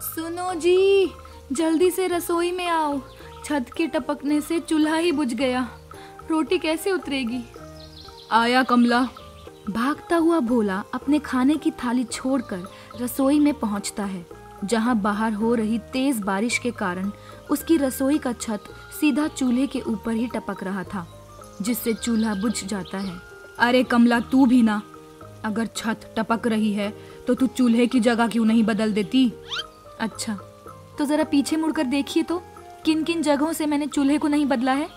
सुनो जी, जल्दी से रसोई में आओ। छत के टपकने से चूल्हा ही बुझ गया। रोटी कैसे उतरेगी? आया कमला। भागता हुआ भोला अपने खाने की थाली छोड़कर रसोई में पहुंचता है, जहां बाहर हो रही तेज बारिश के कारण उसकी रसोई का छत सीधा चूल्हे के ऊपर ही टपक रहा था, जिससे चूल्हा बुझ जाता है। अरे कमला, तू भी ना, अगर छत टपक रही है तो तू चूल्हे की जगह क्यों नहीं बदल देती? अच्छा, तो जरा पीछे मुड़कर देखिए तो किन किन जगहों से मैंने चूल्हे को नहीं बदला है।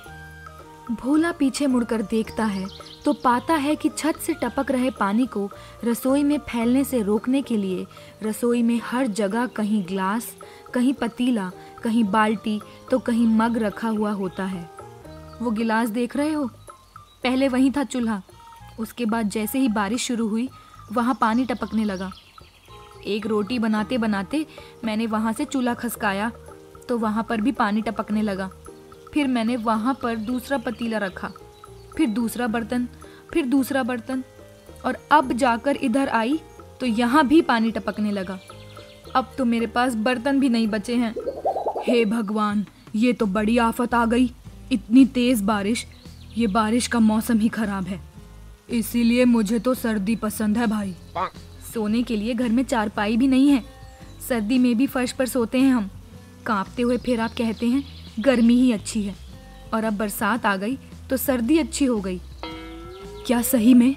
भोला पीछे मुड़कर देखता है तो पाता है कि छत से टपक रहे पानी को रसोई में फैलने से रोकने के लिए रसोई में हर जगह कहीं ग्लास, कहीं पतीला, कहीं बाल्टी तो कहीं मग रखा हुआ होता है। वो गिलास देख रहे हो? पहले वहीं था चूल्हा, उसके बाद जैसे ही बारिश शुरू हुई वहाँ पानी टपकने लगा। एक रोटी बनाते बनाते मैंने वहाँ से चूल्हा खसकाया तो वहाँ पर भी पानी टपकने लगा। फिर मैंने वहाँ पर दूसरा पतीला रखा, फिर दूसरा बर्तन, फिर दूसरा बर्तन, और अब जाकर इधर आई तो यहाँ भी पानी टपकने लगा। अब तो मेरे पास बर्तन भी नहीं बचे हैं। हे भगवान, ये तो बड़ी आफत आ गई। इतनी तेज बारिश, ये बारिश का मौसम ही खराब है। इसीलिए मुझे तो सर्दी पसंद है भाई। सोने के लिए घर में चारपाई भी नहीं है। सर्दी में भी फर्श पर सोते हैं हम, कांपते हुए। फिर आप कहते हैं गर्मी ही अच्छी है, और अब बरसात आ गई तो सर्दी अच्छी हो गई। क्या सही में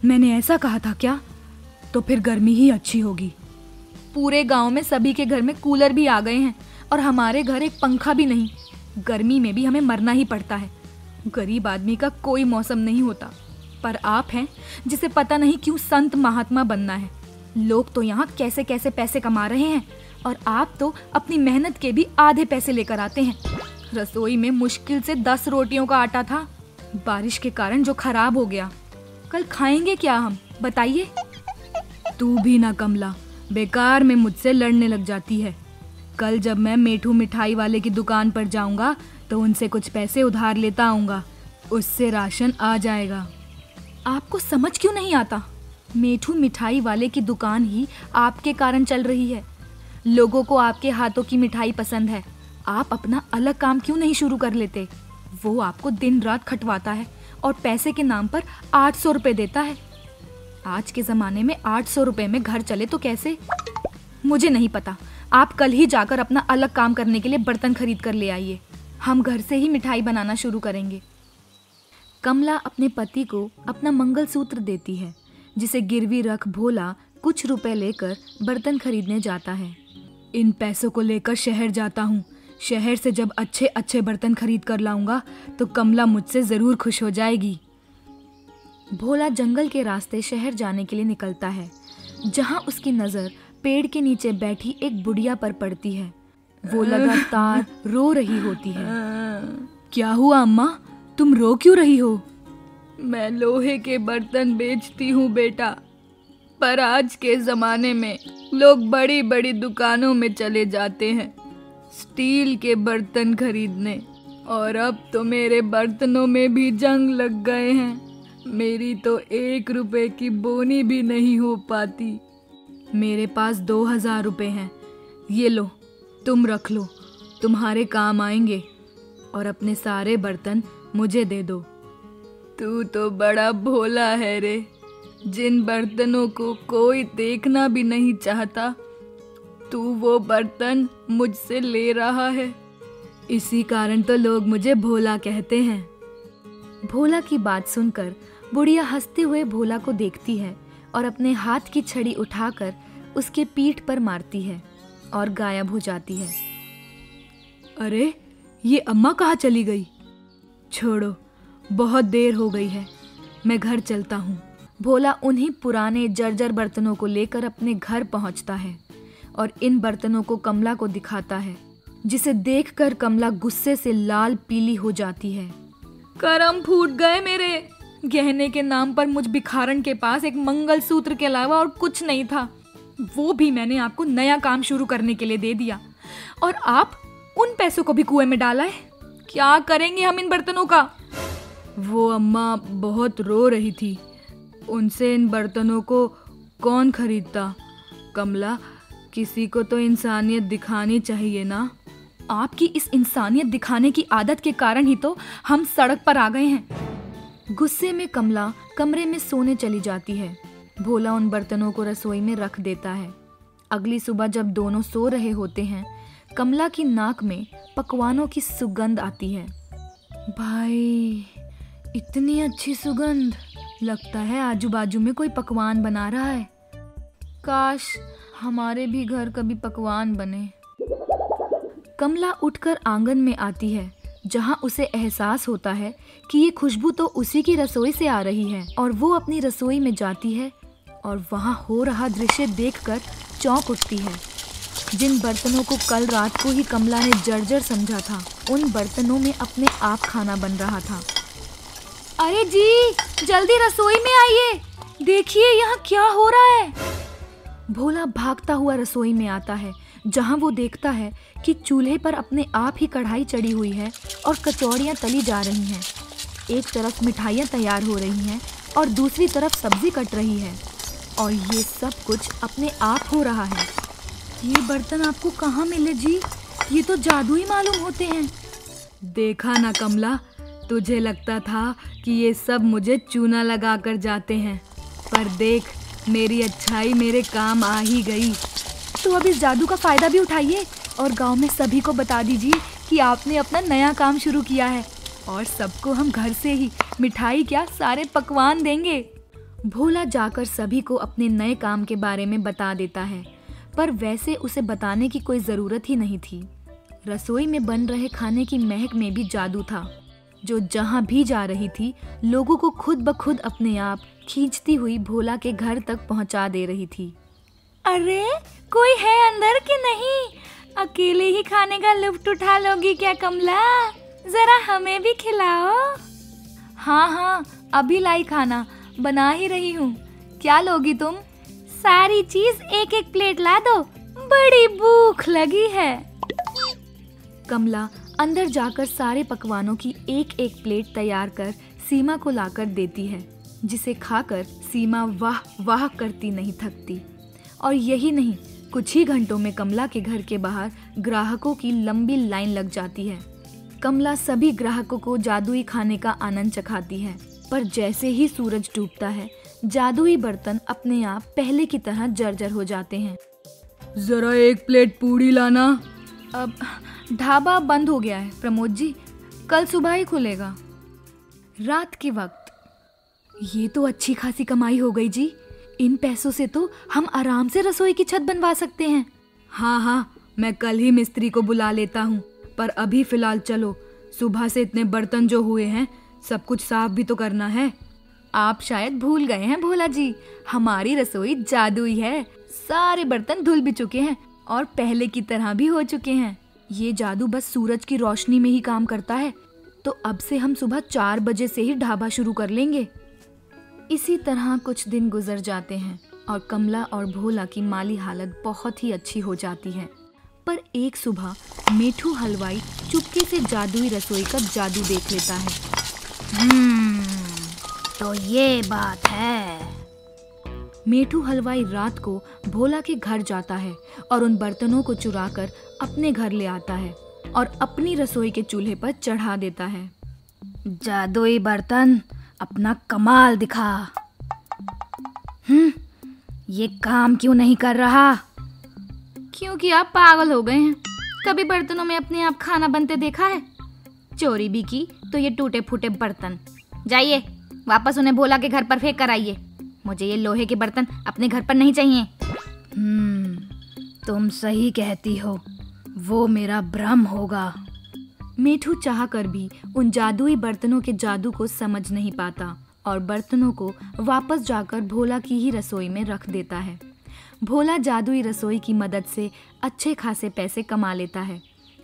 मैंने ऐसा कहा था क्या? तो फिर गर्मी ही अच्छी होगी। पूरे गांव में सभी के घर में कूलर भी आ गए हैं और हमारे घर एक पंखा भी नहीं। गर्मी में भी हमें मरना ही पड़ता है। गरीब आदमी का कोई मौसम नहीं होता, पर आप हैं जिसे पता नहीं क्यों संत महात्मा बनना है। लोग तो यहाँ कैसे कैसे पैसे कमा रहे हैं और आप तो अपनी मेहनत के भी आधे पैसे लेकर आते हैं। रसोई में मुश्किल से 10 रोटियों का आटा था, बारिश के कारण जो खराब हो गया। कल खाएंगे क्या हम, बताइए? तू भी ना कमला, बेकार में मुझसे लड़ने लग जाती है। कल जब मैं मेठू मिठाई वाले की दुकान पर जाऊंगा तो उनसे कुछ पैसे उधार लेता आऊंगा, उससे राशन आ जाएगा। आपको समझ क्यों नहीं आता? मेठू मिठाई वाले की दुकान ही आपके कारण चल रही है। लोगों को आपके हाथों की मिठाई पसंद है। आप अपना अलग काम क्यों नहीं शुरू कर लेते? वो आपको दिन रात खटवाता है और पैसे के नाम पर 800 रुपए देता है। आज के ज़माने में 800 रुपए में घर चले तो कैसे? मुझे नहीं पता। आप कल ही जाकर अपना अलग काम करने के लिए बर्तन खरीद कर ले आइए। हम घर से ही मिठाई बनाना शुरू करेंगे। कमला अपने पति को अपना मंगलसूत्र देती है, जिसे गिरवी रख भोला कुछ रुपए लेकर बर्तन खरीदने जाता है। इन पैसों को लेकर शहर जाता हूँ। शहर से जब अच्छे अच्छे बर्तन खरीद कर लाऊंगा तो कमला मुझसे जरूर खुश हो जाएगी। भोला जंगल के रास्ते शहर जाने के लिए निकलता है, जहाँ उसकी नज़र पेड़ के नीचे बैठी एक बुढ़िया पर पड़ती है। वो लगातार रो रही होती है। क्या हुआ अम्मा, तुम रो क्यों रही हो? मैं लोहे के बर्तन बेचती हूँ बेटा, पर आज के ज़माने में लोग बड़ी बड़ी दुकानों में चले जाते हैं स्टील के बर्तन खरीदने, और अब तो मेरे बर्तनों में भी जंग लग गए हैं। मेरी तो 1 रुपए की बोनी भी नहीं हो पाती। मेरे पास 2000 रुपए हैं, ये लो, तुम रख लो, तुम्हारे काम आएंगे, और अपने सारे बर्तन मुझे दे दो। तू तो बड़ा भोला है रे। जिन बर्तनों को कोई देखना भी नहीं चाहता, तू वो बर्तन मुझसे ले रहा है। इसी कारण तो लोग मुझे भोला कहते हैं। भोला की बात सुनकर बुढ़िया हंसते हुए भोला को देखती है और अपने हाथ की छड़ी उठाकर उसके पीठ पर मारती है और गायब हो जाती है। अरे, ये अम्मा कहाँ चली गई? छोड़ो, बहुत देर हो गई है, मैं घर चलता हूँ। भोला उन्हीं पुराने जर्जर बर्तनों को लेकर अपने घर पहुँचता है और इन बर्तनों को कमला को दिखाता है, जिसे देखकर कमला गुस्से से लाल पीली हो जाती है। करम फूट गए मेरे। गहने के नाम पर मुझ भिखारन के पास एक मंगलसूत्र के अलावा और कुछ नहीं था। वो भी मैंने आपको नया काम शुरू करने के लिए दे दिया, और आप उन पैसों को भी कुएं में डाला है। क्या करेंगे हम इन बर्तनों का? वो अम्मा बहुत रो रही थी, उनसे इन बर्तनों को कौन खरीदता? कमला, किसी को तो इंसानियत दिखानी चाहिए ना। आपकी इस इंसानियत दिखाने की आदत के कारण ही तो हम सड़क पर आ गए हैं। गुस्से में कमला कमरे में सोने चली जाती है। भोला उन बर्तनों को रसोई में रख देता है। अगली सुबह जब दोनों सो रहे होते हैं, कमला की नाक में पकवानों की सुगंध आती है। भाई, इतनी अच्छी सुगंध, लगता है आजू बाजू में कोई पकवान बना रहा है। काश हमारे भी घर कभी पकवान बने। कमला उठकर आंगन में आती है, जहां उसे एहसास होता है कि ये खुशबू तो उसी की रसोई से आ रही है। और वो अपनी रसोई में जाती है और वहां हो रहा दृश्य देखकर चौंक उठती है। जिन बर्तनों को कल रात को ही कमला ने जर्जर समझा था, उन बर्तनों में अपने आप खाना बन रहा था। अरे जी, जल्दी रसोई में आइए, देखिए यहाँ क्या हो रहा है। भोला भागता हुआ रसोई में आता है, जहाँ वो देखता है कि चूल्हे पर अपने आप ही कढ़ाई चढ़ी हुई है और कचौड़ियाँ तली जा रही हैं। एक तरफ मिठाइयाँ तैयार हो रही हैं और दूसरी तरफ सब्जी कट रही है, और ये सब कुछ अपने आप हो रहा है। ये बर्तन आपको कहाँ मिले जी? ये तो जादुई मालूम होते हैं। देखा ना कमला, तुझे लगता था कि ये सब मुझे चूना लगा कर जाते हैं, पर देख, मेरी अच्छाई मेरे काम आ ही गई। तो अब इस जादू का फायदा भी उठाइए और गांव में सभी को बता दीजिए कि आपने अपना नया काम शुरू किया है, और सबको हम घर से ही मिठाई क्या सारे पकवान देंगे। भोला जाकर सभी को अपने नए काम के बारे में बता देता है, पर वैसे उसे बताने की कोई ज़रूरत ही नहीं थी। रसोई में बन रहे खाने की महक में भी जादू था, जो जहाँ भी जा रही थी लोगों को खुद ब खुद अपने आप खींचती हुई भोला के घर तक पहुँचा दे रही थी। अरे, कोई है अंदर कि नहीं? अकेले ही खाने का लुत्फ उठा लोगी क्या कमला? जरा हमें भी खिलाओ। हाँ हाँ, अभी लाई खाना, बना ही रही हूँ। क्या लोगी तुम? सारी चीज एक एक प्लेट ला दो, बड़ी भूख लगी है। कमला अंदर जाकर सारे पकवानों की एक एक प्लेट तैयार कर सीमा को लाकर देती है, जिसे खाकर सीमा वाह वाह करती नहीं थकती। और यही नहीं, कुछ ही घंटों में कमला के घर के बाहर ग्राहकों की लंबी लाइन लग जाती है। कमला सभी ग्राहकों को जादुई खाने का आनंद चखाती है, पर जैसे ही सूरज डूबता है, जादुई बर्तन अपने आप पहले की तरह जर्जर हो जाते हैं। जरा एक प्लेट पूड़ी लाना। अब ढाबा बंद हो गया है प्रमोद जी, कल सुबह ही खुलेगा। रात के वक्त ये तो अच्छी खासी कमाई हो गई जी। इन पैसों से तो हम आराम से रसोई की छत बनवा सकते हैं। हाँ हाँ, मैं कल ही मिस्त्री को बुला लेता हूँ, पर अभी फिलहाल चलो, सुबह से इतने बर्तन जो हुए हैं सब कुछ साफ भी तो करना है। आप शायद भूल गए हैं भोला जी, हमारी रसोई जादुई है। सारे बर्तन धुल भी चुके हैं और पहले की तरह भी हो चुके हैं। ये जादू बस सूरज की रोशनी में ही काम करता है, तो अब से हम सुबह 4 बजे से ही ढाबा शुरू कर लेंगे। इसी तरह कुछ दिन गुजर जाते हैं और कमला और भोला की माली हालत बहुत ही अच्छी हो जाती है। पर एक सुबह मेठू हलवाई चुपके से जादुई रसोई का जादू देख लेता है। तो ये बात है। मेठू हलवाई रात को भोला के घर जाता है और उन बर्तनों को चुराकर अपने घर ले आता है और अपनी रसोई के चूल्हे पर चढ़ा देता है। जादुई बर्तन, अपना कमाल दिखा। ये काम क्यों नहीं कर रहा? क्योंकि आप पागल हो गए हैं। कभी बर्तनों में अपने आप खाना बनते देखा है? चोरी भी की तो ये टूटे फूटे बर्तन। जाइए वापस उन्हें भोला के घर पर फेंक कर आइए। मुझे ये लोहे के बर्तन अपने घर पर नहीं चाहिए। तुम सही कहती हो, वो मेरा भ्रम होगा। मेठू चाह कर भी उन जादुई बर्तनों के जादू को समझ नहीं पाता और बर्तनों को वापस जाकर भोला की ही रसोई में रख देता है। भोला जादुई रसोई की मदद से अच्छे खासे पैसे कमा लेता है।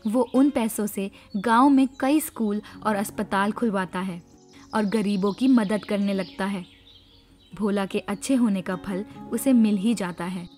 वो उन पैसों से गांव में कई स्कूल और अस्पताल खुलवाता है और गरीबों की मदद करने लगता है। भोला के अच्छे होने का फल उसे मिल ही जाता है।